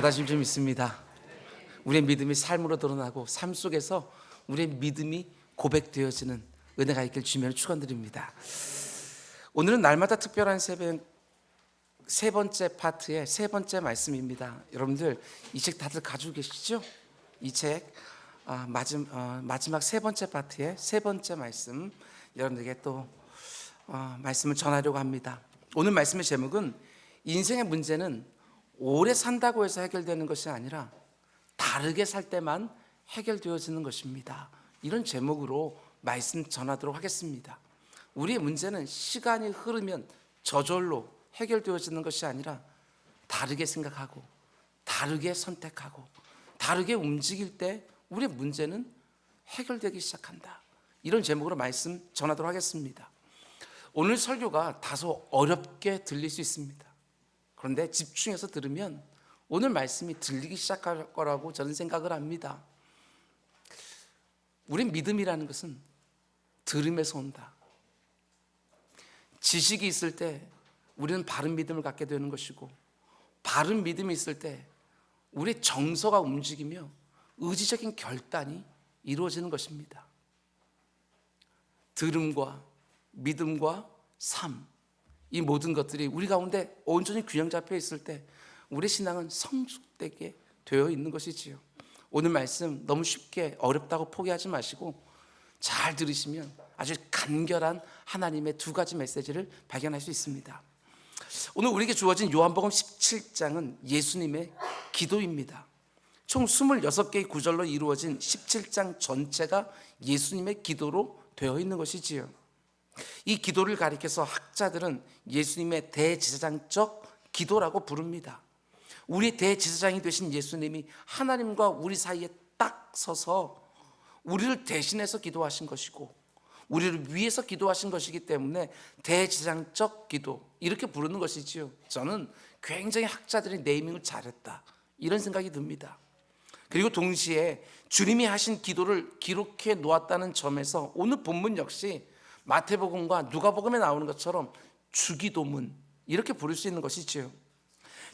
다짐 좀 있습니다. 우리의 믿음이 삶으로 드러나고 삶 속에서 우리의 믿음이 고백되어지는 은혜가 있길 주님을 축원드립니다. 오늘은 날마다 특별한 새벽 세 번째 파트의 세 번째 말씀입니다. 여러분들 이 책 다들 가지고 계시죠? 이 책 마지막 세 번째 파트의 세 번째 말씀 여러분들에게 또 말씀을 전하려고 합니다. 오늘 말씀의 제목은 인생의 문제는 오래 산다고 해서 해결되는 것이 아니라 다르게 살 때만 해결되어지는 것입니다. 이런 제목으로 말씀 전하도록 하겠습니다. 우리의 문제는 시간이 흐르면 저절로 해결되어지는 것이 아니라 다르게 생각하고 다르게 선택하고 다르게 움직일 때 우리의 문제는 해결되기 시작한다. 이런 제목으로 말씀 전하도록 하겠습니다. 오늘 설교가 다소 어렵게 들릴 수 있습니다. 그런데 집중해서 들으면 오늘 말씀이 들리기 시작할 거라고 저는 생각을 합니다. 우리 믿음이라는 것은 들음에서 온다. 지식이 있을 때 우리는 바른 믿음을 갖게 되는 것이고, 바른 믿음이 있을 때 우리의 정서가 움직이며 의지적인 결단이 이루어지는 것입니다. 들음과 믿음과 삶, 이 모든 것들이 우리 가운데 온전히 균형 잡혀 있을 때 우리 신앙은 성숙되게 되어 있는 것이지요. 오늘 말씀 너무 쉽게 어렵다고 포기하지 마시고 잘 들으시면 아주 간결한 하나님의 두 가지 메시지를 발견할 수 있습니다. 오늘 우리에게 주어진 요한복음 17장은 예수님의 기도입니다. 총 26개의 구절로 이루어진 17장 전체가 예수님의 기도로 되어 있는 것이지요. 이 기도를 가리켜서 학자들은 예수님의 대제사장적 기도라고 부릅니다. 우리 대제사장이 되신 예수님이 하나님과 우리 사이에 딱 서서 우리를 대신해서 기도하신 것이고 우리를 위해서 기도하신 것이기 때문에 대제사장적 기도, 이렇게 부르는 것이지요. 저는 굉장히 학자들이 네이밍을 잘했다, 이런 생각이 듭니다. 그리고 동시에 주님이 하신 기도를 기록해 놓았다는 점에서 오늘 본문 역시 마태복음과 누가복음에 나오는 것처럼 주기도문, 이렇게 부를 수 있는 것이지요.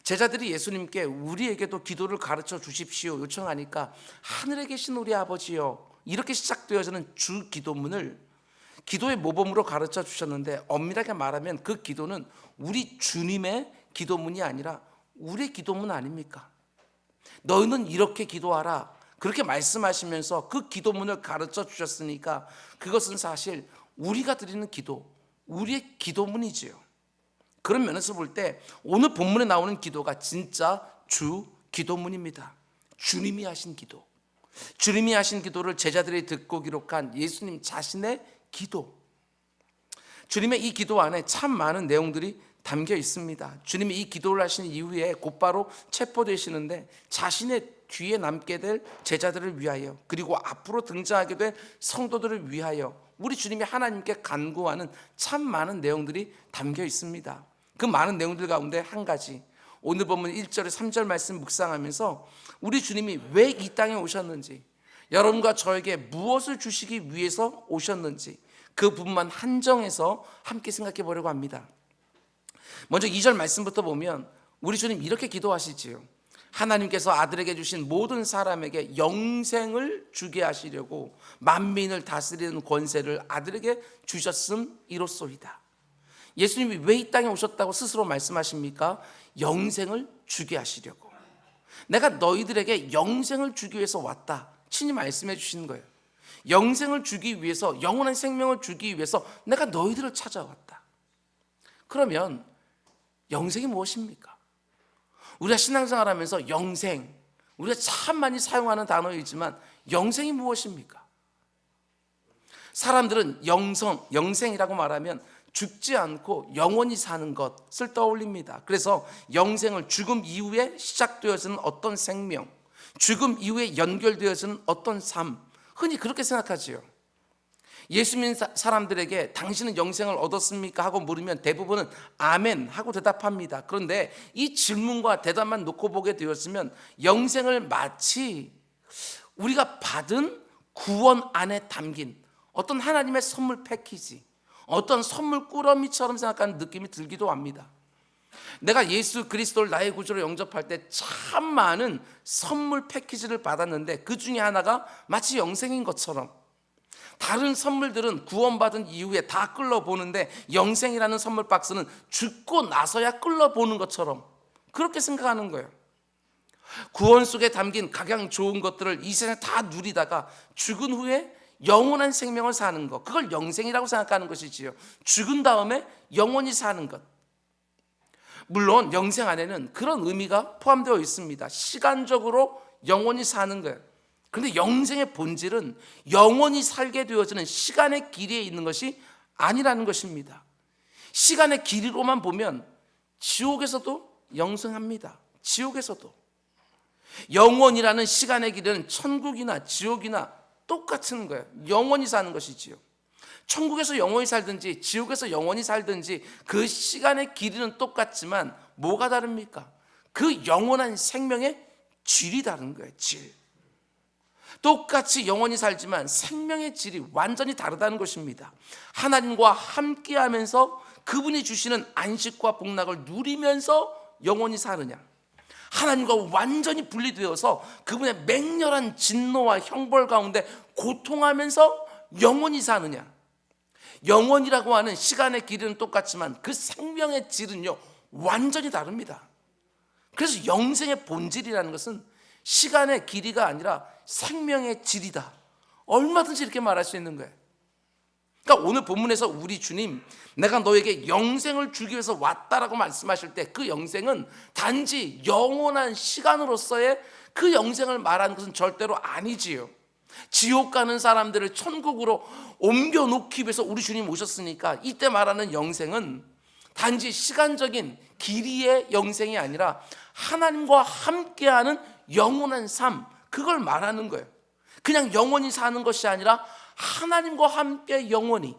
제자들이 예수님께 우리에게도 기도를 가르쳐 주십시오 요청하니까 하늘에 계신 우리 아버지여, 이렇게 시작되어지는 주기도문을 기도의 모범으로 가르쳐 주셨는데, 엄밀하게 말하면 그 기도는 우리 주님의 기도문이 아니라 우리의 기도문 아닙니까? 너희는 이렇게 기도하라, 그렇게 말씀하시면서 그 기도문을 가르쳐 주셨으니까 그것은 사실 우리가 드리는 기도, 우리의 기도문이지요. 그런 면에서 볼 때 오늘 본문에 나오는 기도가 진짜 주 기도문입니다. 주님이 하신 기도, 주님이 하신 기도를 제자들이 듣고 기록한 예수님 자신의 기도. 주님의 이 기도 안에 참 많은 내용들이 담겨 있습니다. 주님이 이 기도를 하신 이후에 곧바로 체포되시는데 자신의 뒤에 남게 될 제자들을 위하여, 그리고 앞으로 등장하게 될 성도들을 위하여 우리 주님이 하나님께 간구하는 참 많은 내용들이 담겨 있습니다. 그 많은 내용들 가운데 한 가지, 오늘 본문 1절에 3절 말씀 묵상하면서 우리 주님이 왜 이 땅에 오셨는지, 여러분과 저에게 무엇을 주시기 위해서 오셨는지 그 부분만 한정해서 함께 생각해 보려고 합니다. 먼저 2절 말씀부터 보면 우리 주님 이렇게 기도하시지요. 하나님께서 아들에게 주신 모든 사람에게 영생을 주게 하시려고 만민을 다스리는 권세를 아들에게 주셨음 이로소이다. 예수님이 왜 이 땅에 오셨다고 스스로 말씀하십니까? 영생을 주게 하시려고. 내가 너희들에게 영생을 주기 위해서 왔다, 친히 말씀해 주시는 거예요. 영생을 주기 위해서, 영원한 생명을 주기 위해서 내가 너희들을 찾아왔다. 그러면 영생이 무엇입니까? 우리가 신앙생활 하면서 영생, 우리가 참 많이 사용하는 단어이지만 영생이 무엇입니까? 사람들은 영생이라고 말하면 죽지 않고 영원히 사는 것을 떠올립니다. 그래서 영생을 죽음 이후에 시작되어지는 어떤 생명, 죽음 이후에 연결되어지는 어떤 삶, 흔히 그렇게 생각하지요. 예수 믿는 사람들에게 당신은 영생을 얻었습니까? 하고 물으면 대부분은 아멘 하고 대답합니다. 그런데 이 질문과 대답만 놓고 보게 되었으면 영생을 마치 우리가 받은 구원 안에 담긴 어떤 하나님의 선물 패키지, 어떤 선물 꾸러미처럼 생각하는 느낌이 들기도 합니다. 내가 예수 그리스도를 나의 구주로 영접할 때 참 많은 선물 패키지를 받았는데 그 중에 하나가 마치 영생인 것처럼, 다른 선물들은 구원받은 이후에 다 끌어보는데 영생이라는 선물 박스는 죽고 나서야 끌어보는 것처럼 그렇게 생각하는 거예요. 구원 속에 담긴 가장 좋은 것들을 이 세상에 다 누리다가 죽은 후에 영원한 생명을 사는 것, 그걸 영생이라고 생각하는 것이지요. 죽은 다음에 영원히 사는 것. 물론 영생 안에는 그런 의미가 포함되어 있습니다. 시간적으로 영원히 사는 거예요. 그런데 영생의 본질은 영원히 살게 되어지는 시간의 길이에 있는 것이 아니라는 것입니다. 시간의 길이로만 보면 지옥에서도 영생합니다. 지옥에서도. 영원이라는 시간의 길이는 천국이나 지옥이나 똑같은 거예요. 영원히 사는 것이지요. 천국에서 영원히 살든지 지옥에서 영원히 살든지 그 시간의 길이는 똑같지만 뭐가 다릅니까? 그 영원한 생명의 질이 다른 거예요. 질. 똑같이 영원히 살지만 생명의 질이 완전히 다르다는 것입니다. 하나님과 함께하면서 그분이 주시는 안식과 복락을 누리면서 영원히 사느냐, 하나님과 완전히 분리되어서 그분의 맹렬한 진노와 형벌 가운데 고통하면서 영원히 사느냐. 영원이라고 하는 시간의 길이는 똑같지만 그 생명의 질은요 완전히 다릅니다. 그래서 영생의 본질이라는 것은 시간의 길이가 아니라 생명의 질이다. 얼마든지 이렇게 말할 수 있는 거예요. 그러니까 오늘 본문에서 우리 주님, 내가 너에게 영생을 주기 위해서 왔다라고 말씀하실 때 그 영생은 단지 영원한 시간으로서의 그 영생을 말하는 것은 절대로 아니지요. 지옥 가는 사람들을 천국으로 옮겨놓기 위해서 우리 주님 오셨으니까 이때 말하는 영생은 단지 시간적인 길이의 영생이 아니라 하나님과 함께하는 영원한 삶, 그걸 말하는 거예요. 그냥 영원히 사는 것이 아니라 하나님과 함께 영원히,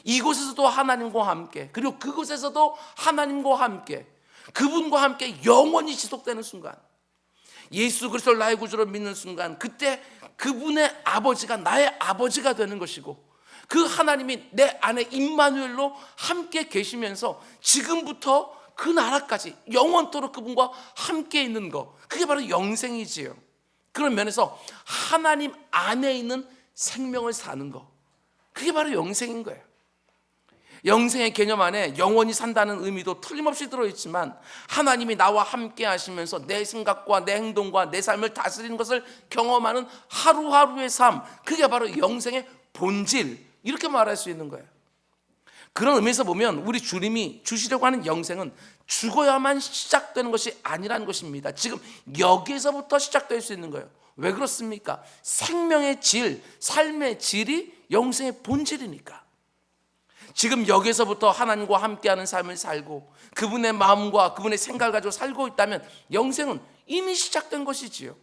이곳에서도 하나님과 함께, 그리고 그곳에서도 하나님과 함께, 그분과 함께 영원히 지속되는 순간, 예수 그리스도를 나의 구주로 믿는 순간, 그때 그분의 아버지가 나의 아버지가 되는 것이고 그 하나님이 내 안에 임마누엘로 함께 계시면서 지금부터 그 나라까지 영원토록 그분과 함께 있는 것, 그게 바로 영생이지요. 그런 면에서 하나님 안에 있는 생명을 사는 것, 그게 바로 영생인 거예요. 영생의 개념 안에 영원히 산다는 의미도 틀림없이 들어있지만 하나님이 나와 함께 하시면서 내 생각과 내 행동과 내 삶을 다스리는 것을 경험하는 하루하루의 삶, 그게 바로 영생의 본질, 이렇게 말할 수 있는 거예요. 그런 의미에서 보면 우리 주님이 주시려고 하는 영생은 죽어야만 시작되는 것이 아니라는 것입니다. 지금 여기에서부터 시작될 수 있는 거예요. 왜 그렇습니까? 생명의 질, 삶의 질이 영생의 본질이니까. 지금 여기서부터 하나님과 함께하는 삶을 살고 그분의 마음과 그분의 생각을 가지고 살고 있다면 영생은 이미 시작된 것이지요.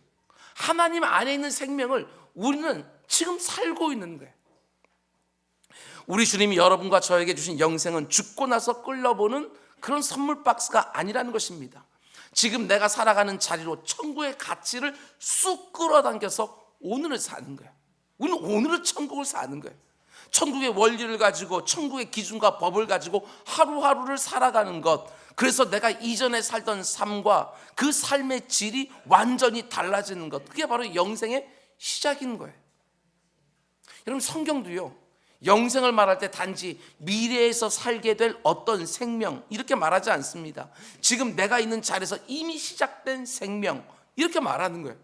하나님 안에 있는 생명을 우리는 지금 살고 있는 거예요. 우리 주님이 여러분과 저에게 주신 영생은 죽고 나서 끌려보는 그런 선물 박스가 아니라는 것입니다. 지금 내가 살아가는 자리로 천국의 가치를 쑥 끌어당겨서 오늘을 사는 거예요. 우리는 오늘을 천국을 사는 거예요. 천국의 원리를 가지고 천국의 기준과 법을 가지고 하루하루를 살아가는 것, 그래서 내가 이전에 살던 삶과 그 삶의 질이 완전히 달라지는 것, 그게 바로 영생의 시작인 거예요. 여러분, 성경도요 영생을 말할 때 단지 미래에서 살게 될 어떤 생명 이렇게 말하지 않습니다. 지금 내가 있는 자리에서 이미 시작된 생명, 이렇게 말하는 거예요.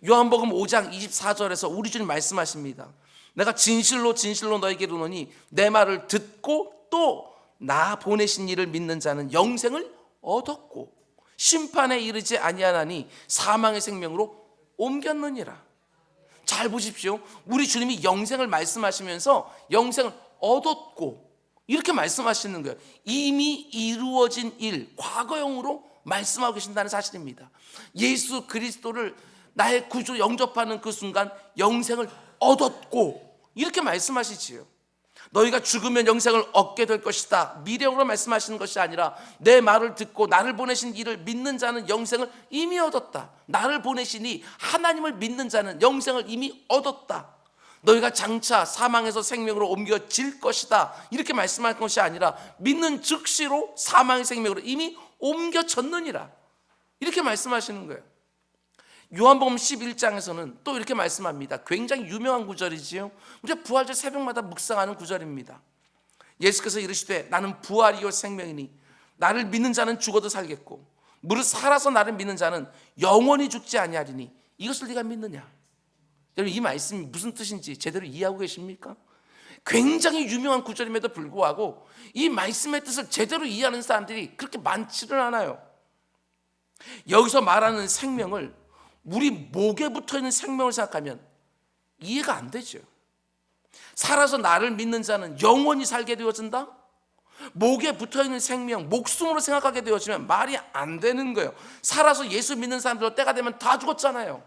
요한복음 5장 24절에서 우리 주님 말씀하십니다. 내가 진실로 진실로 너에게 이르노니 내 말을 듣고 또 나 보내신 이를 믿는 자는 영생을 얻었고 심판에 이르지 아니하나니 사망의 생명으로 옮겼느니라. 잘 보십시오. 우리 주님이 영생을 말씀하시면서 영생을 얻었고 이렇게 말씀하시는 거예요. 이미 이루어진 일, 과거형으로 말씀하고 계신다는 사실입니다. 예수 그리스도를 나의 구주 영접하는 그 순간 영생을 얻었고 이렇게 말씀하시지요. 너희가 죽으면 영생을 얻게 될 것이다, 미래형으로 말씀하시는 것이 아니라 내 말을 듣고 나를 보내신 이를 믿는 자는 영생을 이미 얻었다. 나를 보내시니 하나님을 믿는 자는 영생을 이미 얻었다. 너희가 장차 사망에서 생명으로 옮겨질 것이다 이렇게 말씀할 것이 아니라 믿는 즉시로 사망의 생명으로 이미 옮겨졌느니라 이렇게 말씀하시는 거예요. 요한복음 11장에서는 또 이렇게 말씀합니다. 굉장히 유명한 구절이지요. 우리가 부활절 새벽마다 묵상하는 구절입니다. 예수께서 이르시되 나는 부활이요 생명이니 나를 믿는 자는 죽어도 살겠고 무릇 살아서 나를 믿는 자는 영원히 죽지 아니하리니 이것을 네가 믿느냐. 여러분 이 말씀이 무슨 뜻인지 제대로 이해하고 계십니까? 굉장히 유명한 구절임에도 불구하고 이 말씀의 뜻을 제대로 이해하는 사람들이 그렇게 많지는 않아요. 여기서 말하는 생명을 우리 목에 붙어있는 생명을 생각하면 이해가 안 되죠. 살아서 나를 믿는 자는 영원히 살게 되어진다? 목에 붙어있는 생명, 목숨으로 생각하게 되어지면 말이 안 되는 거예요. 살아서 예수 믿는 사람들 때가 되면 다 죽었잖아요.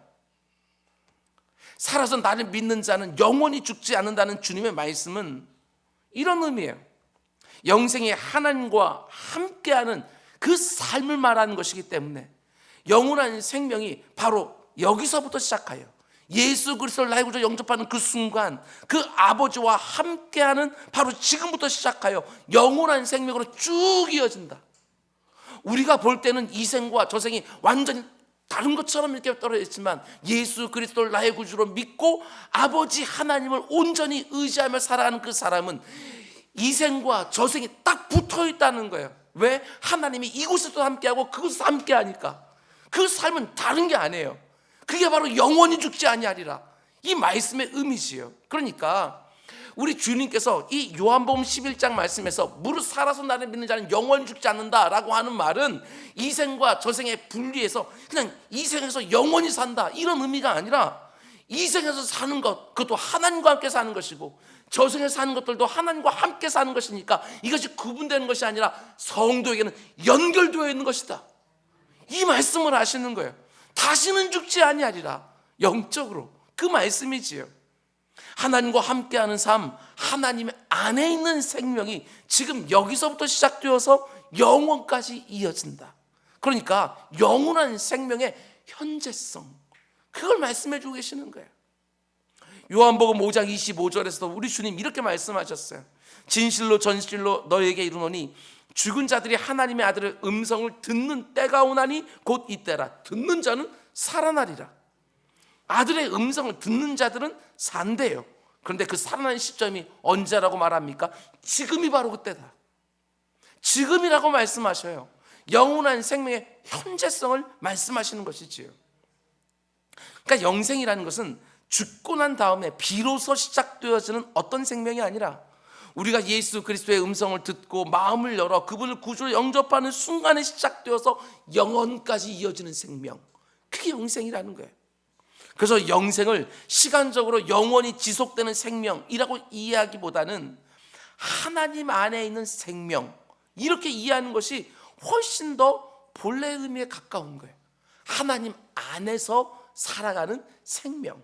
살아서 나를 믿는 자는 영원히 죽지 않는다는 주님의 말씀은 이런 의미예요. 영생이 하나님과 함께하는 그 삶을 말하는 것이기 때문에 영원한 생명이 바로 여기서부터 시작하여 예수 그리스도를 나의 구주로 영접하는 그 순간 그 아버지와 함께하는 바로 지금부터 시작하여 영원한 생명으로 쭉 이어진다. 우리가 볼 때는 이 생과 저 생이 완전히 다른 것처럼 이렇게 떨어져 있지만 예수 그리스도를 나의 구주로 믿고 아버지 하나님을 온전히 의지하며 살아가는 그 사람은 이 생과 저 생이 딱 붙어 있다는 거예요. 왜? 하나님이 이곳에서도 함께하고 그곳에서 함께하니까. 그 삶은 다른 게 아니에요. 그게 바로 영원히 죽지 아니하리라 이 말씀의 의미지요. 그러니까 우리 주님께서 이 요한복음 11장 말씀에서 무릇 살아서 나를 믿는 자는 영원히 죽지 않는다라고 하는 말은 이 생과 저 생의 분리해서 그냥 이 생에서 영원히 산다 이런 의미가 아니라 이 생에서 사는 것 그것도 하나님과 함께 사는 것이고 저 생에서 사는 것들도 하나님과 함께 사는 것이니까 이것이 구분되는 것이 아니라 성도에게는 연결되어 있는 것이다. 이 말씀을 하시는 거예요. 다시는 죽지 아니하리라. 영적으로 그 말씀이지요. 하나님과 함께하는 삶, 하나님 안에 있는 생명이 지금 여기서부터 시작되어서 영원까지 이어진다. 그러니까 영원한 생명의 현재성, 그걸 말씀해 주고 계시는 거예요. 요한복음 5장 25절에서도 우리 주님 이렇게 말씀하셨어요. 진실로 전실로 너에게 이르노니 죽은 자들이 하나님의 아들의 음성을 듣는 때가 오나니 곧 이때라. 듣는 자는 살아나리라. 아들의 음성을 듣는 자들은 산대요. 그런데 그 살아나는 시점이 언제라고 말합니까? 지금이 바로 그때다. 지금이라고 말씀하셔요. 영원한 생명의 현재성을 말씀하시는 것이지요. 그러니까 영생이라는 것은 죽고 난 다음에 비로소 시작되어지는 어떤 생명이 아니라 우리가 예수 그리스도의 음성을 듣고 마음을 열어 그분을 구주로 영접하는 순간에 시작되어서 영원까지 이어지는 생명, 그게 영생이라는 거예요. 그래서 영생을 시간적으로 영원히 지속되는 생명이라고 이해하기보다는 하나님 안에 있는 생명, 이렇게 이해하는 것이 훨씬 더 본래의 의미에 가까운 거예요. 하나님 안에서 살아가는 생명,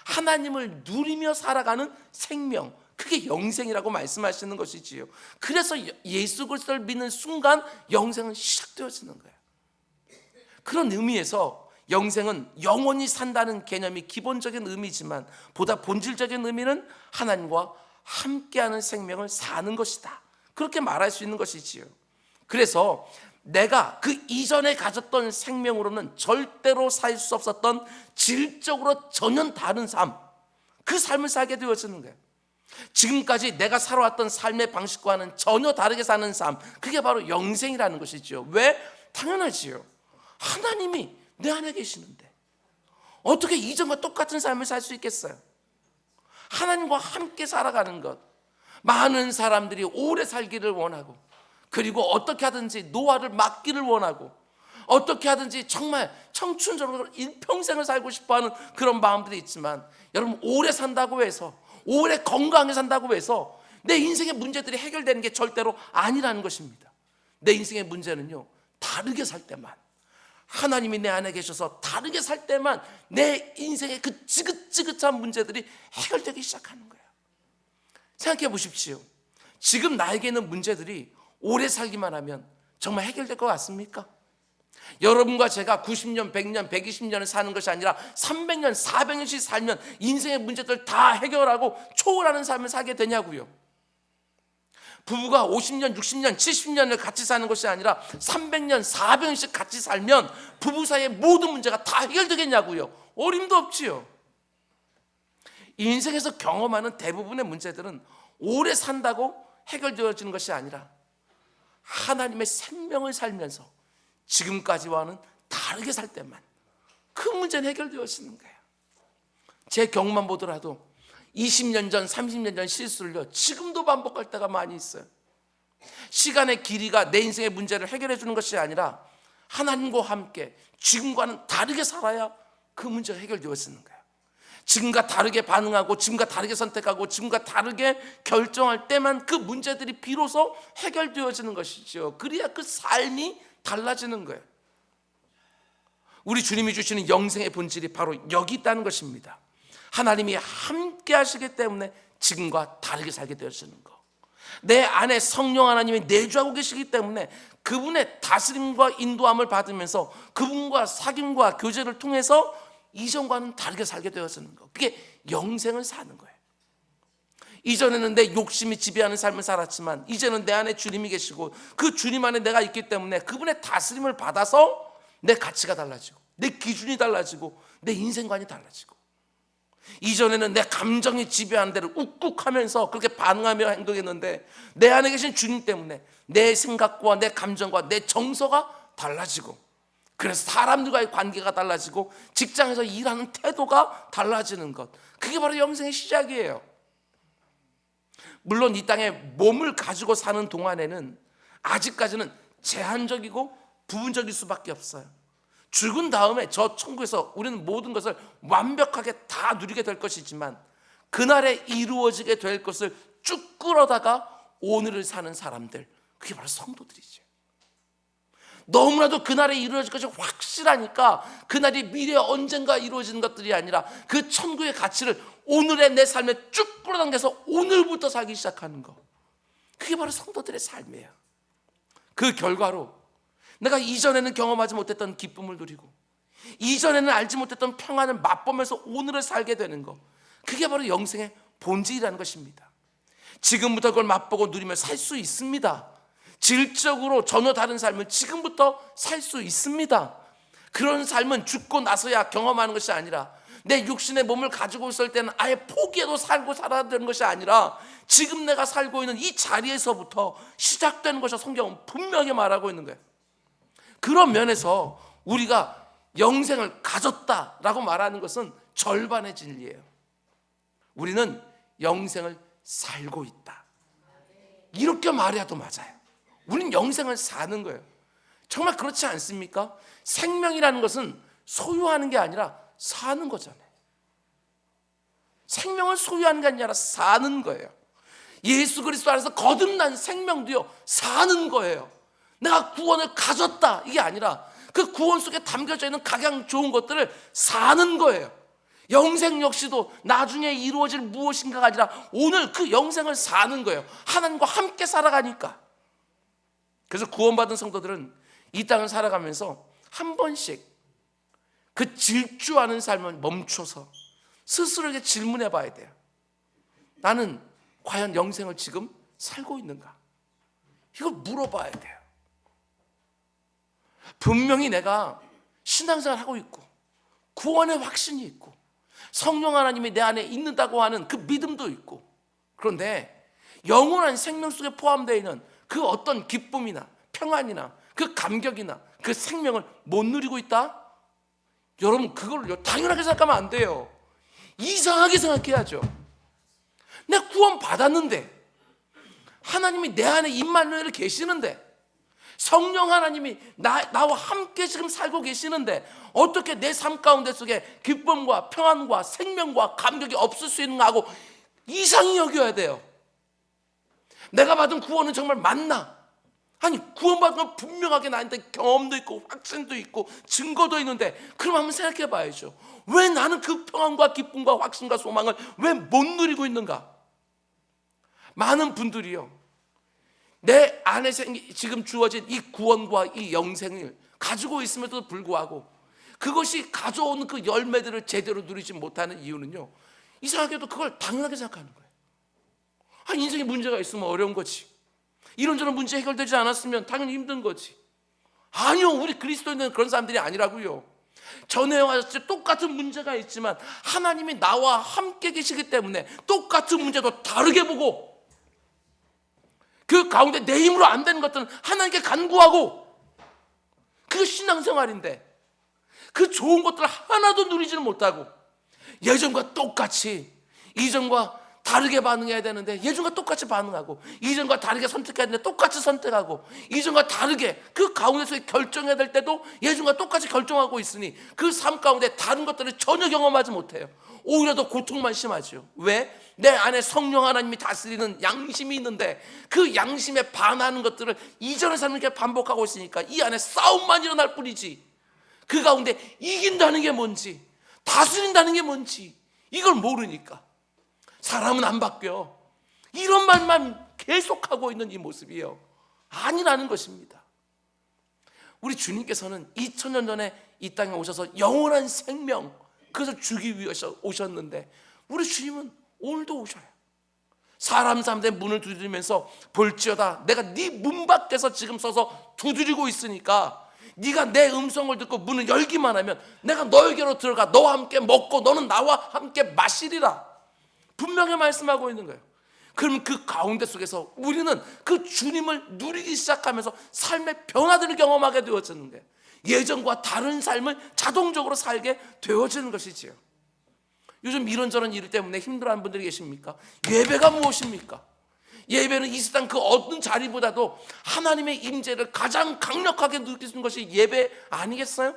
하나님을 누리며 살아가는 생명, 그게 영생이라고 말씀하시는 것이지요. 그래서 예수 그리스도를 믿는 순간 영생은 시작되어지는 거예요. 그런 의미에서 영생은 영원히 산다는 개념이 기본적인 의미지만 보다 본질적인 의미는 하나님과 함께하는 생명을 사는 것이다, 그렇게 말할 수 있는 것이지요. 그래서 내가 그 이전에 가졌던 생명으로는 절대로 살 수 없었던 질적으로 전혀 다른 삶, 그 삶을 살게 되어지는 거예요. 지금까지 내가 살아왔던 삶의 방식과는 전혀 다르게 사는 삶, 그게 바로 영생이라는 것이죠. 왜? 당연하지요. 하나님이 내 안에 계시는데 어떻게 이전과 똑같은 삶을 살 수 있겠어요? 하나님과 함께 살아가는 것. 많은 사람들이 오래 살기를 원하고, 그리고 어떻게 하든지 노화를 막기를 원하고, 어떻게 하든지 정말 청춘적으로 일평생을 살고 싶어하는 그런 마음들이 있지만, 여러분, 오래 산다고 해서, 오래 건강하게 산다고 해서 내 인생의 문제들이 해결되는 게 절대로 아니라는 것입니다. 내 인생의 문제는요, 다르게 살 때만, 하나님이 내 안에 계셔서 다르게 살 때만 내 인생의 그 지긋지긋한 문제들이 해결되기 시작하는 거예요. 생각해 보십시오. 지금 나에게 있는 문제들이 오래 살기만 하면 정말 해결될 것 같습니까? 여러분과 제가 90년, 100년, 120년을 사는 것이 아니라 300년, 400년씩 살면 인생의 문제들 다 해결하고 초월하는 삶을 살게 되냐고요. 부부가 50년, 60년, 70년을 같이 사는 것이 아니라 300년, 400년씩 같이 살면 부부 사이의 모든 문제가 다 해결되겠냐고요. 어림도 없지요. 인생에서 경험하는 대부분의 문제들은 오래 산다고 해결되어지는 것이 아니라 하나님의 생명을 살면서 지금까지와는 다르게 살 때만 그 문제는 해결되어지는 거예요. 제 경험만 보더라도 20년 전, 30년 전 실수를요 지금도 반복할 때가 많이 있어요. 시간의 길이가 내 인생의 문제를 해결해 주는 것이 아니라 하나님과 함께 지금과는 다르게 살아야 그 문제가 해결되어지는 거예요. 지금과 다르게 반응하고 지금과 다르게 선택하고 지금과 다르게 결정할 때만 그 문제들이 비로소 해결되어지는 것이죠. 그래야 그 삶이 달라지는 거예요. 우리 주님이 주시는 영생의 본질이 바로 여기 있다는 것입니다. 하나님이 함께 하시기 때문에 지금과 다르게 살게 되어지는 것. 내 안에 성령 하나님이 내주하고 계시기 때문에 그분의 다스림과 인도함을 받으면서 그분과 사귐과 교제를 통해서 이전과는 다르게 살게 되어지는 것. 그게 영생을 사는 거예요. 이전에는 내 욕심이 지배하는 삶을 살았지만 이제는 내 안에 주님이 계시고 그 주님 안에 내가 있기 때문에 그분의 다스림을 받아서 내 가치가 달라지고 내 기준이 달라지고 내 인생관이 달라지고, 이전에는 내 감정이 지배하는 대로 욱욱하면서 그렇게 반응하며 행동했는데 내 안에 계신 주님 때문에 내 생각과 내 감정과 내 정서가 달라지고, 그래서 사람들과의 관계가 달라지고 직장에서 일하는 태도가 달라지는 것, 그게 바로 영생의 시작이에요. 물론 이 땅에 몸을 가지고 사는 동안에는 아직까지는 제한적이고 부분적일 수밖에 없어요. 죽은 다음에 저 천국에서 우리는 모든 것을 완벽하게 다 누리게 될 것이지만 그날에 이루어지게 될 것을 쭉 끌어다가 오늘을 사는 사람들, 그게 바로 성도들이죠. 너무나도 그날에 이루어질 것이 확실하니까 그날이 미래에 언젠가 이루어지는 것들이 아니라 그 천국의 가치를 오늘의 내 삶에 쭉 끌어당겨서 오늘부터 살기 시작하는 것, 그게 바로 성도들의 삶이에요. 그 결과로 내가 이전에는 경험하지 못했던 기쁨을 누리고 이전에는 알지 못했던 평안을 맛보면서 오늘을 살게 되는 것, 그게 바로 영생의 본질이라는 것입니다. 지금부터 그걸 맛보고 누리며 살 수 있습니다. 질적으로 전혀 다른 삶을 지금부터 살 수 있습니다. 그런 삶은 죽고 나서야 경험하는 것이 아니라 내 육신의 몸을 가지고 있을 때는 아예 포기해도 살고 살아야 되는 것이 아니라 지금 내가 살고 있는 이 자리에서부터 시작되는 것을 성경은 분명히 말하고 있는 거예요. 그런 면에서 우리가 영생을 가졌다라고 말하는 것은 절반의 진리예요. 우리는 영생을 살고 있다, 이렇게 말해도 맞아요. 우리는 영생을 사는 거예요. 정말 그렇지 않습니까? 생명이라는 것은 소유하는 게 아니라 사는 거잖아요. 생명을 소유하는 게 아니라 사는 거예요. 예수 그리스도 안에서 거듭난 생명도요, 사는 거예요. 내가 구원을 가졌다, 이게 아니라 그 구원 속에 담겨져 있는 각양 좋은 것들을 사는 거예요. 영생 역시도 나중에 이루어질 무엇인가가 아니라 오늘 그 영생을 사는 거예요. 하나님과 함께 살아가니까. 그래서 구원받은 성도들은 이 땅을 살아가면서 한 번씩 그 질주하는 삶을 멈춰서 스스로에게 질문해 봐야 돼요. 나는 과연 영생을 지금 살고 있는가? 이걸 물어봐야 돼요. 분명히 내가 신앙생활을 하고 있고 구원의 확신이 있고 성령 하나님이 내 안에 있는다고 하는 그 믿음도 있고, 그런데 영원한 생명 속에 포함되어 있는 그 어떤 기쁨이나 평안이나 그 감격이나 그 생명을 못 누리고 있다? 여러분, 그걸 당연하게 생각하면 안 돼요. 이상하게 생각해야죠. 내가 구원 받았는데, 하나님이 내 안에 임마누엘이 계시는데, 성령 하나님이 나와 함께 지금 살고 계시는데 어떻게 내 삶 가운데 속에 기쁨과 평안과 생명과 감격이 없을 수 있는가 하고 이상히 여겨야 돼요. 내가 받은 구원은 정말 맞나? 아니, 구원받은 건 분명하게 나한테 경험도 있고 확신도 있고 증거도 있는데, 그럼 한번 생각해 봐야죠. 왜 나는 그 평안과 기쁨과 확신과 소망을 왜 못 누리고 있는가? 많은 분들이요, 내 안에 지금 주어진 이 구원과 이 영생을 가지고 있음에도 불구하고 그것이 가져오는 그 열매들을 제대로 누리지 못하는 이유는요, 이상하게도 그걸 당연하게 생각하는 거예요. 인생에 문제가 있으면 어려운 거지, 이런저런 문제 해결되지 않았으면 당연히 힘든 거지. 아니요, 우리 그리스도인들은 그런 사람들이 아니라고요. 전에 와서 똑같은 문제가 있지만 하나님이 나와 함께 계시기 때문에 똑같은 문제도 다르게 보고, 그 가운데 내 힘으로 안 되는 것들은 하나님께 간구하고, 그게 신앙생활인데 그 좋은 것들 하나도 누리지는 못하고 예전과 똑같이, 이전과 다르게 반응해야 되는데 예전과 똑같이 반응하고, 이전과 다르게 선택해야 되는데 똑같이 선택하고, 이전과 다르게 그 가운데서 결정해야 될 때도 예전과 똑같이 결정하고 있으니 그 삶 가운데 다른 것들을 전혀 경험하지 못해요. 오히려 더 고통만 심하죠. 왜? 내 안에 성령 하나님이 다스리는 양심이 있는데 그 양심에 반하는 것들을 이전의 삶을 반복하고 있으니까 이 안에 싸움만 일어날 뿐이지, 그 가운데 이긴다는 게 뭔지, 다스린다는 게 뭔지 이걸 모르니까 사람은 안 바뀌어, 이런 말만 계속하고 있는 이 모습이요, 아니라는 것입니다. 우리 주님께서는 2000년 전에 이 땅에 오셔서 영원한 생명, 그것을 주기 위해서 오셨는데 우리 주님은 오늘도 오셔요. 사람들의 문을 두드리면서 볼지어다 내가 네 문 밖에서 지금 서서 두드리고 있으니까 네가 내 음성을 듣고 문을 열기만 하면 내가 너에게로 들어가 너와 함께 먹고 너는 나와 함께 마시리라, 분명히 말씀하고 있는 거예요. 그럼 그 가운데 속에서 우리는 그 주님을 누리기 시작하면서 삶의 변화들을 경험하게 되어지는 거예요. 예전과 다른 삶을 자동적으로 살게 되어지는 것이지요. 요즘 이런저런 일 때문에 힘들어하는 분들이 계십니까? 예배가 무엇입니까? 예배는 이 세상 그 어떤 자리보다도 하나님의 임재를 가장 강력하게 느끼는 것이 예배 아니겠어요?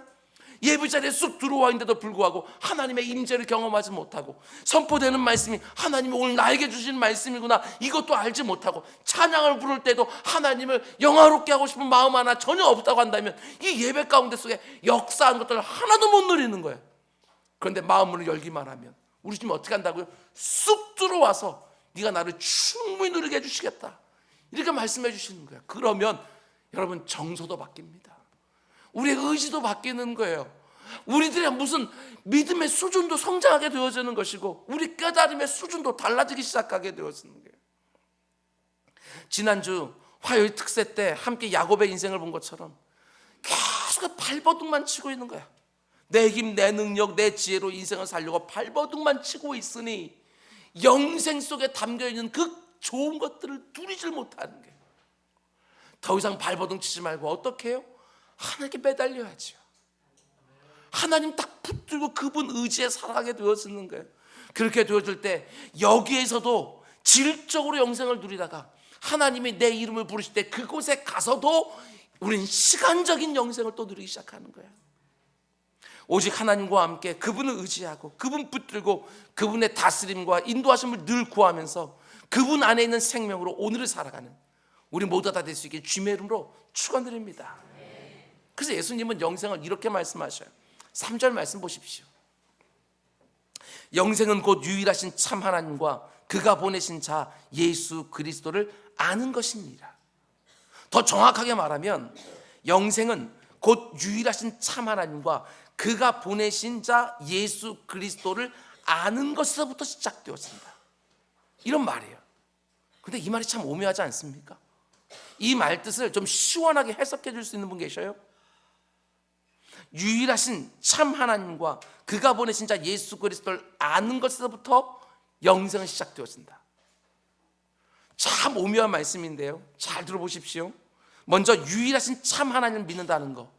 예배 자리에 쑥 들어와 있는데도 불구하고 하나님의 임재를 경험하지 못하고, 선포되는 말씀이 하나님이 오늘 나에게 주신 말씀이구나 이것도 알지 못하고, 찬양을 부를 때도 하나님을 영화롭게 하고 싶은 마음 하나 전혀 없다고 한다면 이 예배 가운데 속에 역사한 것들을 하나도 못 누리는 거예요. 그런데 마음을 열기만 하면 우리 주님 어떻게 한다고요? 쑥 들어와서 네가 나를 충분히 누리게 해주시겠다, 이렇게 말씀해 주시는 거예요. 그러면 여러분 정서도 바뀝니다. 우리의 의지도 바뀌는 거예요. 우리들의 무슨 믿음의 수준도 성장하게 되어지는 것이고 우리 깨달음의 수준도 달라지기 시작하게 되어지는 거예요. 지난주 화요일 특세 때 함께 야곱의 인생을 본 것처럼 계속 발버둥만 치고 있는 거야. 내 힘, 내 능력, 내 지혜로 인생을 살려고 발버둥만 치고 있으니 영생 속에 담겨있는 그 좋은 것들을 누리질 못하는 거예요. 더 이상 발버둥 치지 말고 어떻게 해요? 하나님께 매달려야죠. 하나님 딱 붙들고 그분 의지에 살아가게 되어지는 거예요. 그렇게 되어질 때 여기에서도 질적으로 영생을 누리다가 하나님이 내 이름을 부르실 때 그곳에 가서도 우리는 시간적인 영생을 또 누리기 시작하는 거예요. 오직 하나님과 함께 그분을 의지하고 그분 붙들고 그분의 다스림과 인도하심을 늘 구하면서 그분 안에 있는 생명으로 오늘을 살아가는 우리 모두가 다 될 수 있게 주님의 이름으로 축원드립니다. 그래서 예수님은 영생을 이렇게 말씀하셔요. 3절 말씀 보십시오. 영생은 곧 유일하신 참 하나님과 그가 보내신 자 예수 그리스도를 아는 것이니라. 더 정확하게 말하면 영생은 곧 유일하신 참 하나님과 그가 보내신 자 예수 그리스도를 아는 것에서부터 시작되었습니다. 이런 말이에요. 근데 이 말이 참 오묘하지 않습니까? 이 말 뜻을 좀 시원하게 해석해 줄 수 있는 분 계셔요? 유일하신 참 하나님과 그가 보내신 자 예수 그리스도를 아는 것에서부터 영생은 시작되어진다. 참 오묘한 말씀인데요, 잘 들어보십시오. 먼저 유일하신 참 하나님을 믿는다는 거,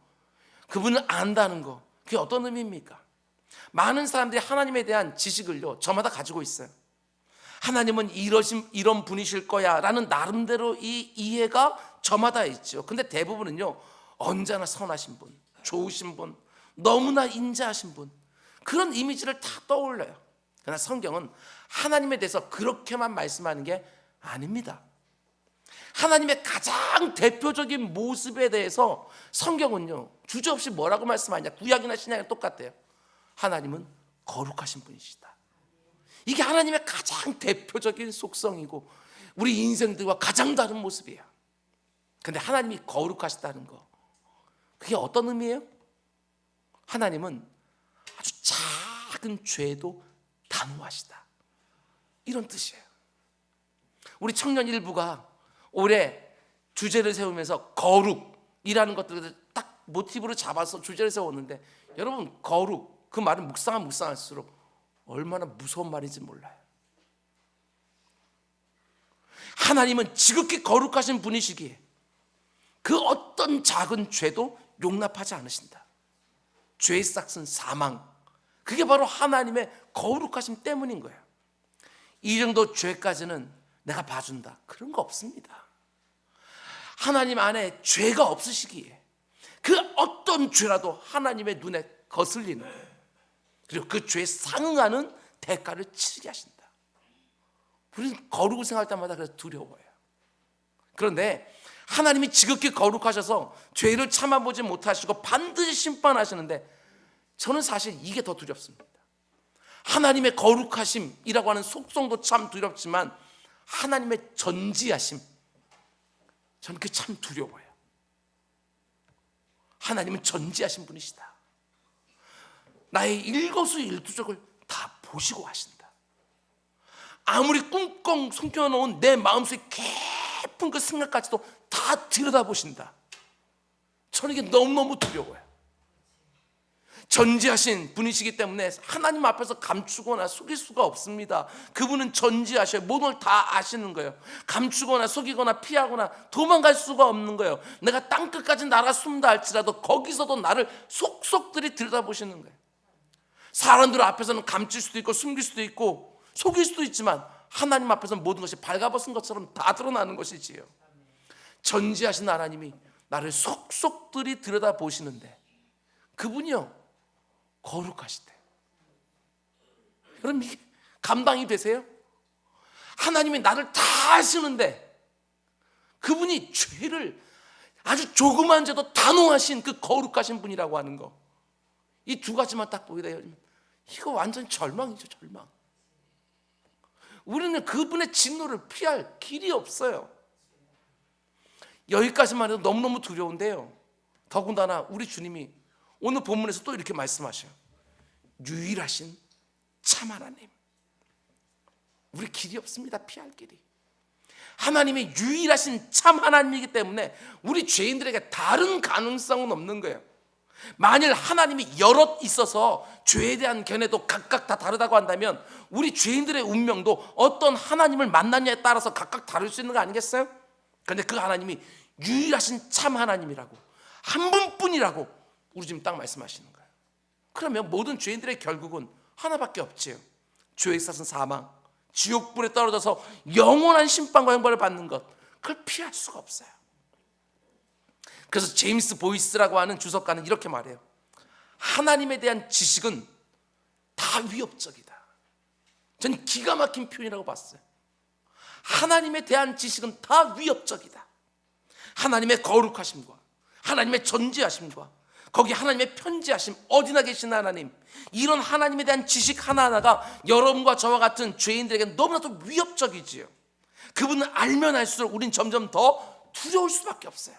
그분을 안다는 거, 그게 어떤 의미입니까? 많은 사람들이 하나님에 대한 지식을요 저마다 가지고 있어요. 하나님은 이런 분이실 거야 라는 나름대로 이 이해가 저마다 있죠. 근데 대부분은요 언제나 선하신 분, 좋으신 분, 너무나 인자하신 분, 그런 이미지를 다 떠올려요. 그러나 성경은 하나님에 대해서 그렇게만 말씀하는 게 아닙니다. 하나님의 가장 대표적인 모습에 대해서 성경은요 주저없이 뭐라고 말씀하냐, 구약이나 신약이랑 똑같아요. 하나님은 거룩하신 분이시다. 이게 하나님의 가장 대표적인 속성이고 우리 인생들과 가장 다른 모습이에요. 근데 하나님이 거룩하시다는 거, 그게 어떤 의미예요? 하나님은 아주 작은 죄도 단호하시다, 이런 뜻이에요. 우리 청년 일부가 올해 주제를 세우면서 거룩이라는 것들을 딱 모티브로 잡아서 주제를 세웠는데, 여러분, 거룩, 그 말은 묵상할수록 얼마나 무서운 말인지 몰라요. 하나님은 지극히 거룩하신 분이시기에 그 어떤 작은 죄도 용납하지 않으신다. 죄의 싹은 사망, 그게 바로 하나님의 거룩하심 때문인 거예요. 이 정도 죄까지는 내가 봐준다, 그런 거 없습니다. 하나님 안에 죄가 없으시기에 그 어떤 죄라도 하나님의 눈에 거슬리는 거예요. 그리고 그 죄에 상응하는 대가를 치르게 하신다. 우리는 거룩을 생각할 때마다 그래서 두려워요. 그런데 하나님이 지극히 거룩하셔서 죄를 참아보지 못하시고 반드시 심판하시는데, 저는 사실 이게 더 두렵습니다. 하나님의 거룩하심이라고 하는 속성도 참 두렵지만 하나님의 전지하심, 저는 그게 참 두려워요. 하나님은 전지하신 분이시다. 나의 일거수일투족을 다 보시고 하신다. 아무리 꿍꿍 숨겨놓은 내 마음속에 깊은 그 생각까지도 다 들여다보신다. 저는 이게 너무너무 두려워요. 전지하신 분이시기 때문에 하나님 앞에서 감추거나 속일 수가 없습니다. 그분은 전지하셔요. 모든 걸 다 아시는 거예요. 감추거나 속이거나 피하거나 도망갈 수가 없는 거예요. 내가 땅끝까지 날아 숨다 할지라도 거기서도 나를 속속들이 들여다보시는 거예요. 사람들 앞에서는 감출 수도 있고 숨길 수도 있고 속일 수도 있지만 하나님 앞에서는 모든 것이 발가벗은 것처럼 다 드러나는 것이지요. 전지하신 하나님이 나를 속속들이 들여다보시는데 그분이요, 거룩하시대. 여러분, 이게 감당이 되세요? 하나님이 나를 다 아시는데 그분이 죄를 아주 조그만 죄도 단호하신 그 거룩하신 분이라고 하는 거, 이 두 가지만 딱 보게 되면 이거 완전 절망이죠, 절망. 우리는 그분의 진노를 피할 길이 없어요. 여기까지만 해도 너무너무 두려운데요, 더군다나 우리 주님이 오늘 본문에서 또 이렇게 말씀하셔요. 유일하신 참 하나님. 우리 길이 없습니다, 피할 길이. 하나님이 유일하신 참 하나님이기 때문에 우리 죄인들에게 다른 가능성은 없는 거예요. 만일 하나님이 여럿 있어서 죄에 대한 견해도 각각 다 다르다고 한다면 우리 죄인들의 운명도 어떤 하나님을 만났냐에 따라서 각각 다를 수 있는 거 아니겠어요? 그런데 그 하나님이 유일하신 참 하나님이라고, 한 분뿐이라고 우리 지금 딱 말씀하시는 거예요. 그러면 모든 죄인들의 결국은 하나밖에 없지요. 죄의 싹은 사망, 지옥불에 떨어져서 영원한 심판과 형벌을 받는 것, 그걸 피할 수가 없어요. 그래서 제임스 보이스라고 하는 주석가는 이렇게 말해요. 하나님에 대한 지식은 다 위협적이다. 저는 기가 막힌 표현이라고 봤어요. 하나님에 대한 지식은 다 위협적이다. 하나님의 거룩하심과 하나님의 전지하심과 거기 하나님의 편지하심, 어디나 계신 하나님, 이런 하나님에 대한 지식 하나하나가 여러분과 저와 같은 죄인들에게 너무나도 위협적이지요. 그분을 알면 알수록 우린 점점 더 두려울 수밖에 없어요.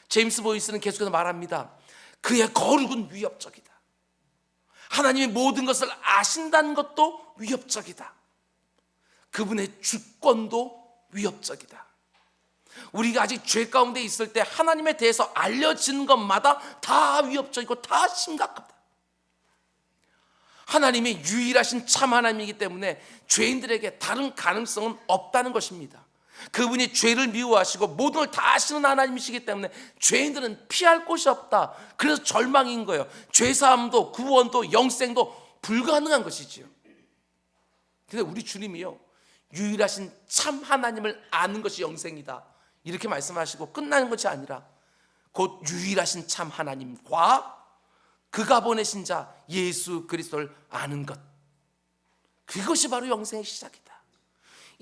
제임스 보이스는 계속해서 말합니다. 그의 거룩은 위협적이다. 하나님이 모든 것을 아신다는 것도 위협적이다. 그분의 주권도 위협적이다. 우리가 아직 죄 가운데 있을 때 하나님에 대해서 알려지는 것마다 다 위협적이고 다 심각하다. 하나님이 유일하신 참 하나님이기 때문에 죄인들에게 다른 가능성은 없다는 것입니다. 그분이 죄를 미워하시고 모든 걸 다 아시는 하나님이시기 때문에 죄인들은 피할 곳이 없다. 그래서 절망인 거예요. 죄사함도 구원도 영생도 불가능한 것이지요. 근데 우리 주님이요, 유일하신 참 하나님을 아는 것이 영생이다, 이렇게 말씀하시고 끝나는 것이 아니라 곧 유일하신 참 하나님과 그가 보내신 자 예수 그리스도를 아는 것, 그것이 바로 영생의 시작이다.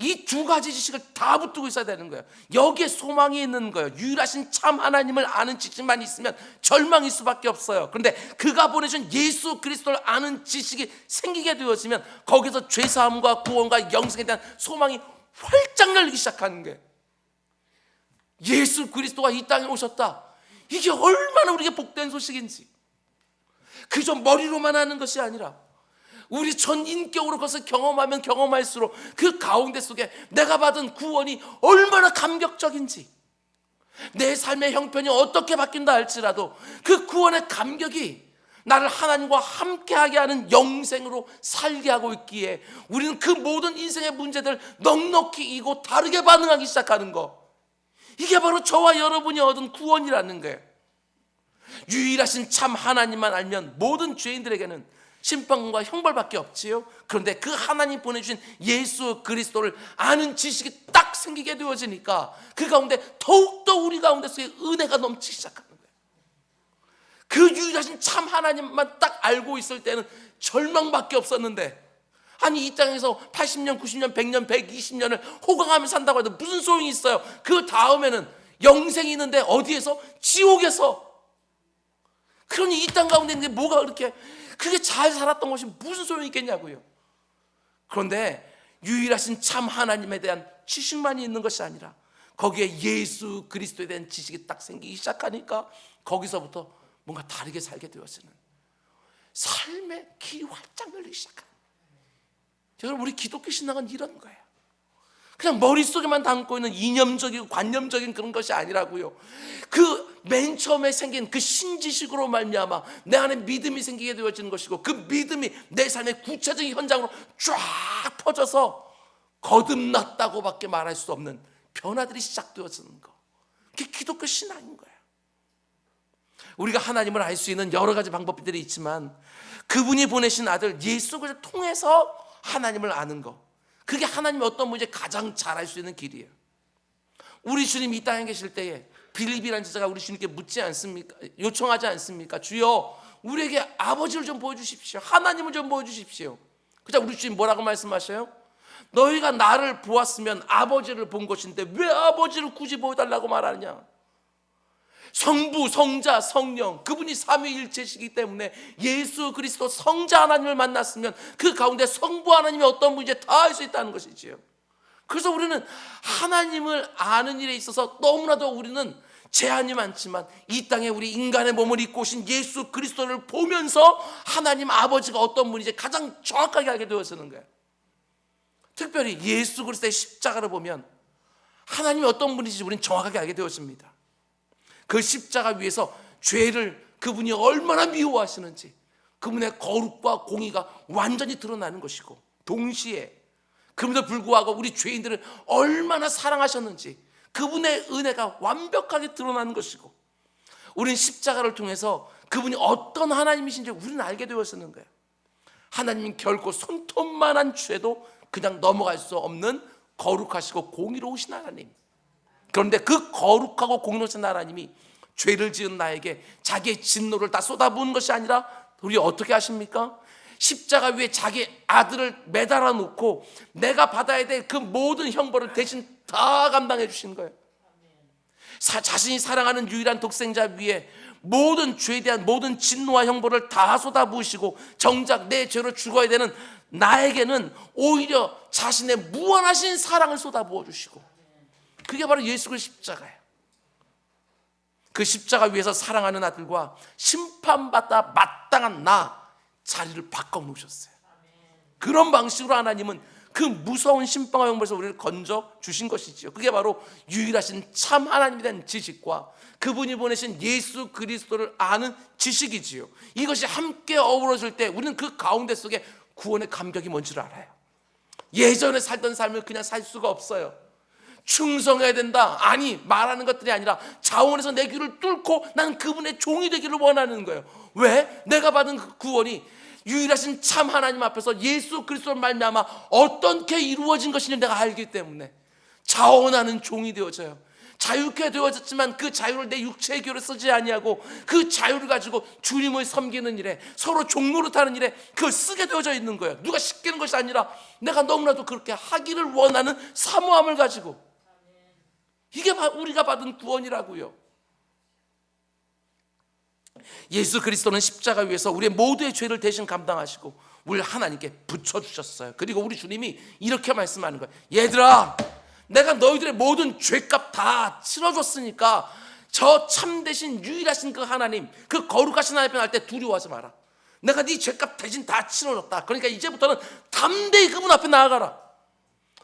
이 두 가지 지식을 다 붙들고 있어야 되는 거예요. 여기에 소망이 있는 거예요. 유일하신 참 하나님을 아는 지식만 있으면 절망일 수밖에 없어요. 그런데 그가 보내신 예수 그리스도를 아는 지식이 생기게 되어지면 거기서 죄사함과 구원과 영생에 대한 소망이 활짝 열리기 시작하는 거예요. 예수 그리스도가 이 땅에 오셨다, 이게 얼마나 우리에게 복된 소식인지. 그저 머리로만 하는 것이 아니라 우리 전 인격으로 그것을 경험하면 경험할수록 그 가운데 속에 내가 받은 구원이 얼마나 감격적인지, 내 삶의 형편이 어떻게 바뀐다 할지라도 그 구원의 감격이 나를 하나님과 함께하게 하는 영생으로 살게 하고 있기에 우리는 그 모든 인생의 문제들 넉넉히 이고 다르게 반응하기 시작하는 거, 이게 바로 저와 여러분이 얻은 구원이라는 거예요. 유일하신 참 하나님만 알면 모든 죄인들에게는 심판과 형벌밖에 없지요. 그런데 그 하나님 보내주신 예수 그리스도를 아는 지식이 딱 생기게 되어지니까 그 가운데 더욱더 우리 가운데서의 은혜가 넘치기 시작하는 거예요. 그 유일하신 참 하나님만 딱 알고 있을 때는 절망밖에 없었는데, 아니 이 땅에서 80년, 90년, 100년, 120년을 호강하며 산다고 해도 무슨 소용이 있어요? 그 다음에는 영생이 있는데 어디에서? 지옥에서. 그러니 이 땅 가운데 있는 게 뭐가 그렇게 그게 잘 살았던 것이 무슨 소용이 있겠냐고요. 그런데 유일하신 참 하나님에 대한 지식만이 있는 것이 아니라 거기에 예수 그리스도에 대한 지식이 딱 생기기 시작하니까 거기서부터 뭔가 다르게 살게 되어지는 삶의 길이 활짝 열리기 시작합니다. 여러분, 우리 기독교 신앙은 이런 거예요. 그냥 머릿속에만 담고 있는 이념적이고 관념적인 그런 것이 아니라고요. 그 맨 처음에 생긴 그 신지식으로 말미암아 내 안에 믿음이 생기게 되어지는 것이고, 그 믿음이 내 삶의 구체적인 현장으로 쫙 퍼져서 거듭났다고 밖에 말할 수 없는 변화들이 시작되어지는 거, 그게 기독교 신앙인 거예요. 우리가 하나님을 알 수 있는 여러 가지 방법들이 있지만 그분이 보내신 아들 예수 그리스도를 통해서 하나님을 아는 거, 그게 하나님의 어떤 문제 가장 잘 알 수 있는 길이에요. 우리 주님이 이 땅에 계실 때에 빌립이라는 제자가 우리 주님께 묻지 않습니까? 요청하지 않습니까? 주여, 우리에게 아버지를 좀 보여주십시오. 하나님을 좀 보여주십시오. 그자 우리 주님 뭐라고 말씀하셔요? 너희가 나를 보았으면 아버지를 본 것인데 왜 아버지를 굳이 보여달라고 말하느냐? 성부, 성자, 성령, 그분이 삼위일체시기 때문에 예수 그리스도 성자 하나님을 만났으면 그 가운데 성부 하나님의 어떤 문제 다 알 수 있다는 것이지요. 그래서 우리는 하나님을 아는 일에 있어서 너무나도 우리는 제한이 많지만 이 땅에 우리 인간의 몸을 입고 오신 예수 그리스도를 보면서 하나님 아버지가 어떤 분인지 가장 정확하게 알게 되어지는 거예요. 특별히 예수 그리스도의 십자가를 보면 하나님이 어떤 분인지 우리는 정확하게 알게 되었습니다. 그 십자가 위에서 죄를 그분이 얼마나 미워하시는지, 그분의 거룩과 공의가 완전히 드러나는 것이고, 동시에 그럼에도 불구하고 우리 죄인들을 얼마나 사랑하셨는지 그분의 은혜가 완벽하게 드러나는 것이고, 우리는 십자가를 통해서 그분이 어떤 하나님이신지 우리는 알게 되었는 거예요. 하나님은 결코 손톱만한 죄도 그냥 넘어갈 수 없는 거룩하시고 공의로우신 하나님. 그런데 그 거룩하고 공의로우신 하나님이 죄를 지은 나에게 자기의 진노를 다 쏟아부은 것이 아니라 우리 어떻게 하십니까? 십자가 위에 자기 아들을 매달아 놓고 내가 받아야 될 그 모든 형벌을 대신 다 감당해 주신 거예요. 자신이 사랑하는 유일한 독생자 위에 모든 죄에 대한 모든 진노와 형벌을 다 쏟아부으시고 정작 내 죄로 죽어야 되는 나에게는 오히려 자신의 무한하신 사랑을 쏟아부어 주시고, 그게 바로 예수 그리스도의 십자가예요. 그 십자가 위에서 사랑하는 아들과 심판받아 마땅한 나 자리를 바꿔놓으셨어요. 그런 방식으로 하나님은 그 무서운 심판과 형벌에서 우리를 건져 주신 것이지요. 그게 바로 유일하신 참 하나님에 대한 지식과 그분이 보내신 예수 그리스도를 아는 지식이지요. 이것이 함께 어우러질 때 우리는 그 가운데 속에 구원의 감격이 뭔 줄 알아요. 예전에 살던 삶을 그냥 살 수가 없어요. 충성해야 된다, 아니 말하는 것들이 아니라 자원에서 내 귀를 뚫고 나는 그분의 종이 되기를 원하는 거예요. 왜? 내가 받은 그 구원이 유일하신 참 하나님 앞에서 예수 그리스도로 말미암아 어떻게 이루어진 것인지 내가 알기 때문에 자원하는 종이 되어져요. 자유케 되어졌지만 그 자유를 내 육체의 교를 쓰지 아니하고 그 자유를 가지고 주님을 섬기는 일에, 서로 종노릇하는 일에 그걸 쓰게 되어져 있는 거예요. 누가 시키는 것이 아니라 내가 너무나도 그렇게 하기를 원하는 사모함을 가지고. 이게 우리가 받은 구원이라고요. 예수 그리스도는 십자가 위에서 우리의 모두의 죄를 대신 감당하시고 우리를 하나님께 붙여주셨어요. 그리고 우리 주님이 이렇게 말씀하는 거예요. 얘들아, 내가 너희들의 모든 죄값 다 치러줬으니까 저 참되신 유일하신 그 하나님, 그 거룩하신 하나님 앞에 날 때 두려워하지 마라. 내가 네 죄값 대신 다 치러줬다. 그러니까 이제부터는 담대히 그분 앞에 나아가라.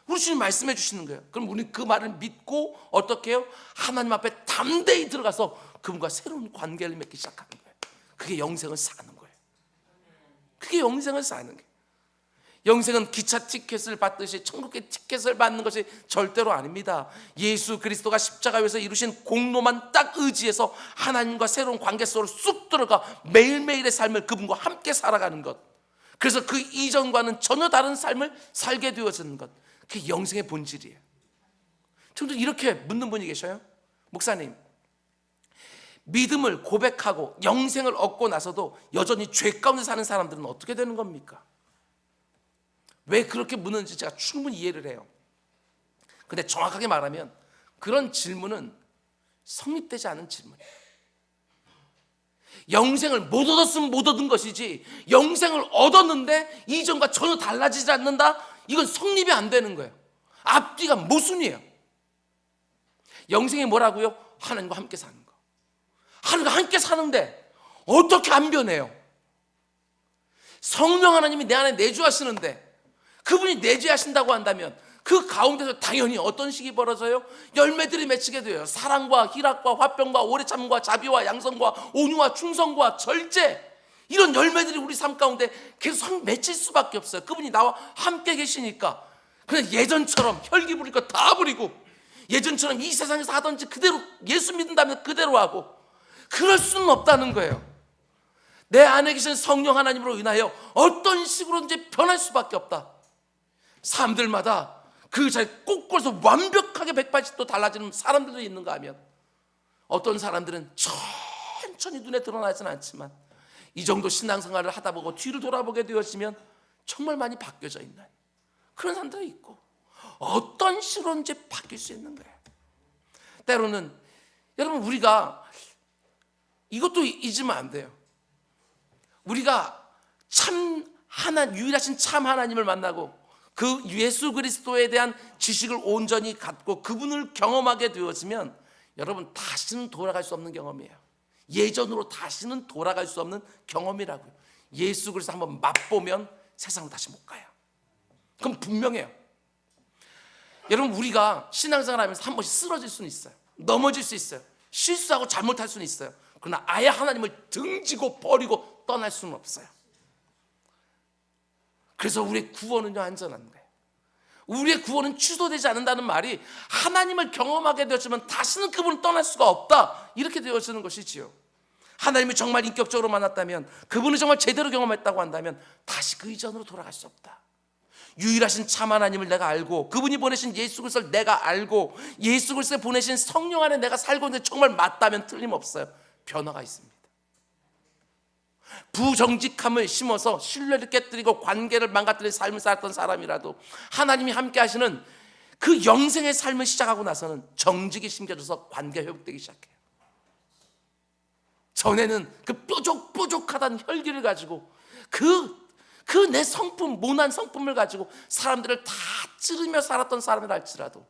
우리 주님 말씀해 주시는 거예요. 그럼 우리 그 말을 믿고 어떻게 해요? 하나님 앞에 담대히 들어가서 그분과 새로운 관계를 맺기 시작하는 거예요. 그게 영생을 사는 거예요. 그게 영생을 사는 거예요. 영생은 기차 티켓을 받듯이 천국의 티켓을 받는 것이 절대로 아닙니다. 예수 그리스도가 십자가에서 이루신 공로만 딱 의지해서 하나님과 새로운 관계 속으로 쑥 들어가 매일매일의 삶을 그분과 함께 살아가는 것, 그래서 그 이전과는 전혀 다른 삶을 살게 되어지는 것, 그게 영생의 본질이에요. 저도 이렇게 묻는 분이 계셔요. 목사님, 믿음을 고백하고 영생을 얻고 나서도 여전히 죄 가운데 사는 사람들은 어떻게 되는 겁니까? 왜 그렇게 묻는지 제가 충분히 이해를 해요. 근데 정확하게 말하면 그런 질문은 성립되지 않은 질문이에요. 영생을 못 얻었으면 못 얻은 것이지, 영생을 얻었는데 이전과 전혀 달라지지 않는다? 이건 성립이 안 되는 거예요. 앞뒤가 모순이에요. 영생이 뭐라고요? 하나님과 함께 사는 거. 하나님과 함께 사는데 어떻게 안 변해요? 성령 하나님이 내 안에 내주하시는데, 그분이 내주하신다고 한다면 그 가운데서 당연히 어떤 식이 벌어져요? 열매들이 맺히게 돼요. 사랑과 희락과 화평과 오래참과 자비와 양성과 온유와 충성과 절제, 이런 열매들이 우리 삶 가운데 계속 맺힐 수밖에 없어요. 그분이 나와 함께 계시니까. 그냥 예전처럼 혈기 부릴 거 다 부리고, 예전처럼 이 세상에서 하던지 그대로 예수 믿는다면 그대로 하고, 그럴 수는 없다는 거예요. 내 안에 계신 성령 하나님으로 인하여 어떤 식으로든지 변할 수밖에 없다. 사람들마다 그 자리 꽂고서 완벽하게 180도 달라지는 사람들도 있는가 하면, 어떤 사람들은 천천히 눈에 드러나지는 않지만 이 정도 신앙생활을 하다 보고 뒤를 돌아보게 되어지면 정말 많이 바뀌어져 있는 그런 사람들이 있고, 어떤 식으로든지 바뀔 수 있는 거예요. 때로는 여러분, 우리가 이것도 잊으면 안 돼요. 우리가 참 유일하신 참 하나님을 만나고 그 예수 그리스도에 대한 지식을 온전히 갖고 그분을 경험하게 되어지면, 여러분, 다시는 돌아갈 수 없는 경험이에요. 예전으로 다시는 돌아갈 수 없는 경험이라고요. 예수 그리스도 한번 맛보면 세상으로 다시 못 가요. 그럼 분명해요. 여러분, 우리가 신앙생활 하면서 한 번씩 쓰러질 수는 있어요. 넘어질 수 있어요. 실수하고 잘못할 수는 있어요. 그러나 아예 하나님을 등지고 버리고 떠날 수는 없어요. 그래서 우리의 구원은요, 안전한 거예요. 우리의 구원은 취소되지 않는다는 말이, 하나님을 경험하게 되었지만 다시는 그분을 떠날 수가 없다, 이렇게 되어지는 것이지요. 하나님을 정말 인격적으로 만났다면, 그분을 정말 제대로 경험했다고 한다면 다시 그 이전으로 돌아갈 수 없다. 유일하신 참 하나님을 내가 알고, 그분이 보내신 예수 그리스도를 내가 알고, 예수 그리스도에 보내신 성령 안에 내가 살고 있는데 정말 맞다면 틀림없어요. 변화가 있습니다. 부정직함을 심어서 신뢰를 깨뜨리고 관계를 망가뜨리는 삶을 살았던 사람이라도 하나님이 함께 하시는 그 영생의 삶을 시작하고 나서는 정직이 심겨져서 관계가 회복되기 시작해요. 전에는 그 뾰족하다는 혈기를 가지고 그 내 성품, 모난 성품을 가지고 사람들을 다 찌르며 살았던 사람이라 할지라도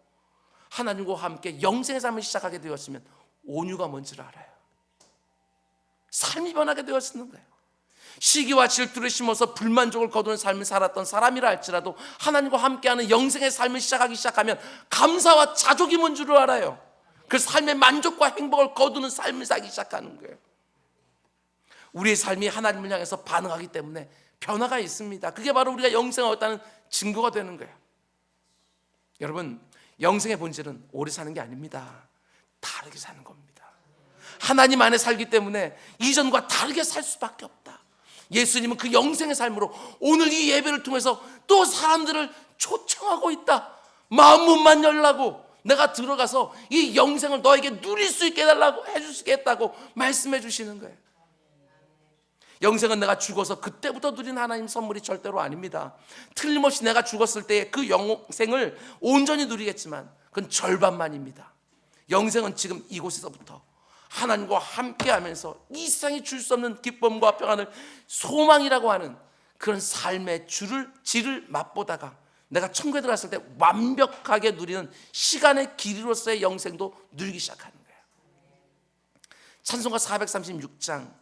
하나님과 함께 영생의 삶을 시작하게 되었으면 온유가 뭔지를 알아요. 삶이 변하게 되었는 거예요. 시기와 질투를 심어서 불만족을 거두는 삶을 살았던 사람이라 할지라도 하나님과 함께하는 영생의 삶을 시작하기 시작하면 감사와 자족이 뭔 줄을 알아요. 그 삶의 만족과 행복을 거두는 삶을 살기 시작하는 거예요. 우리의 삶이 하나님을 향해서 반응하기 때문에 변화가 있습니다. 그게 바로 우리가 영생을 얻었다는 증거가 되는 거예요. 여러분, 영생의 본질은 오래 사는 게 아닙니다. 다르게 사는 겁니다. 하나님 안에 살기 때문에 이전과 다르게 살 수밖에 없다. 예수님은 그 영생의 삶으로 오늘 이 예배를 통해서 또 사람들을 초청하고 있다. 마음문만 열라고, 내가 들어가서 이 영생을 너에게 누릴 수 있게 해달라고, 해줄 수 있겠다고 말씀해 주시는 거예요. 영생은 내가 죽어서 그때부터 누린 하나님 선물이 절대로 아닙니다. 틀림없이 내가 죽었을 때 그 영생을 온전히 누리겠지만 그건 절반만입니다. 영생은 지금 이곳에서부터 하나님과 함께하면서 이 세상이 줄 수 없는 기쁨과 평안을, 소망이라고 하는 그런 삶의 질을 맛보다가 내가 천국에 들어갔을 때 완벽하게 누리는 시간의 길이로서의 영생도 누리기 시작하는 거예요. 찬송가 436장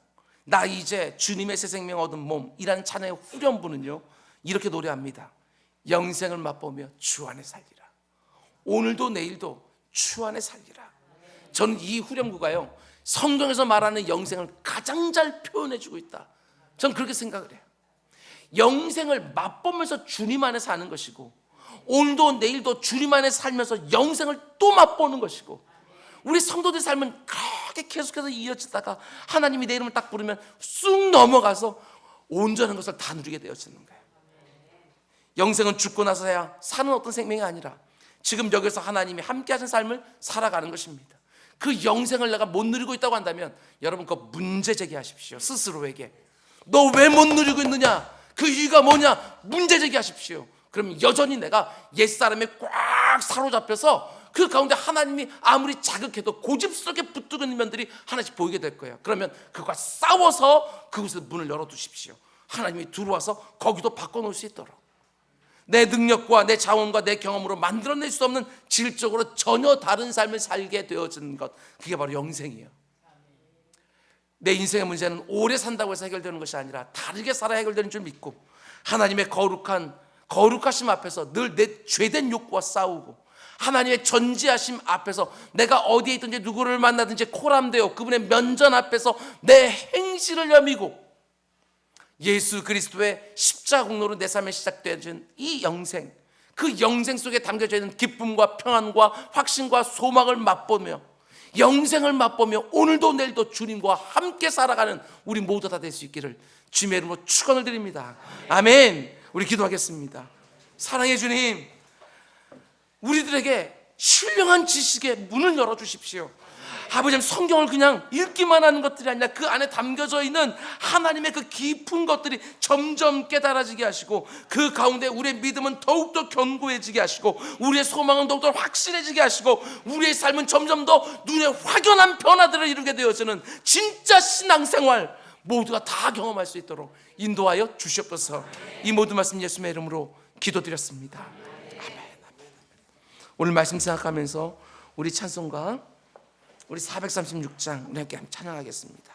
나 이제 주님의 새 생명 얻은 몸이라는 찬양의 후렴부는요 이렇게 노래합니다. 영생을 맛보며 주 안에 살리라. 오늘도 내일도 주 안에 살리라. 저는 이 후렴구가요 성경에서 말하는 영생을 가장 잘 표현해주고 있다. 저는 그렇게 생각을 해요. 영생을 맛보면서 주님 안에 사는 것이고, 오늘도 내일도 주님 안에 살면서 영생을 또 맛보는 것이고, 우리 성도들 삶은 그렇게 계속해서 이어지다가 하나님이 내 이름을 딱 부르면 쑥 넘어가서 온전한 것을 다 누리게 되어지는 거예요. 영생은 죽고 나서야 사는 어떤 생명이 아니라 지금 여기서 하나님이 함께 하신 삶을 살아가는 것입니다. 그 영생을 내가 못 누리고 있다고 한다면 여러분 그 문제 제기하십시오. 스스로에게. 너 왜 못 누리고 있느냐? 그 이유가 뭐냐? 문제 제기하십시오. 그럼 여전히 내가 옛사람에 꽉 사로잡혀서 그 가운데 하나님이 아무리 자극해도 고집스럽게 붙들고 있는 면들이 하나씩 보이게 될 거예요. 그러면 그것과 싸워서 그곳에 문을 열어두십시오. 하나님이 들어와서 거기도 바꿔놓을 수 있도록. 내 능력과 내 자원과 내 경험으로 만들어낼 수 없는 질적으로 전혀 다른 삶을 살게 되어지는 것, 그게 바로 영생이에요. 내 인생의 문제는 오래 산다고 해서 해결되는 것이 아니라 다르게 살아야 해결되는 줄 믿고 하나님의 거룩하심 앞에서 늘 내 죄된 욕구와 싸우고 하나님의 전지하심 앞에서 내가 어디에 있든지 누구를 만나든지 코람되어 그분의 면전 앞에서 내 행실을 여미고 예수 그리스도의 십자가 공로로 내 삶에 시작되어진 이 영생, 그 영생 속에 담겨져 있는 기쁨과 평안과 확신과 소망을 맛보며 영생을 맛보며 오늘도 내일도 주님과 함께 살아가는 우리 모두 다 될 수 있기를 주님의 이름으로 축원을 드립니다. 아멘. 우리 기도하겠습니다. 사랑의 주님, 우리들에게 신령한 지식의 문을 열어주십시오. 아버지, 성경을 그냥 읽기만 하는 것들이 아니라 그 안에 담겨져 있는 하나님의 그 깊은 것들이 점점 깨달아지게 하시고 그 가운데 우리의 믿음은 더욱더 견고해지게 하시고 우리의 소망은 더욱더 확실해지게 하시고 우리의 삶은 점점 더 눈에 확연한 변화들을 이루게 되어지는 진짜 신앙생활 모두가 다 경험할 수 있도록 인도하여 주시옵소서. 이 모든 말씀 예수님의 이름으로 기도드렸습니다. 아멘. 오늘 말씀 생각하면서 우리 찬송가 우리 436장 우리 함께 찬양하겠습니다.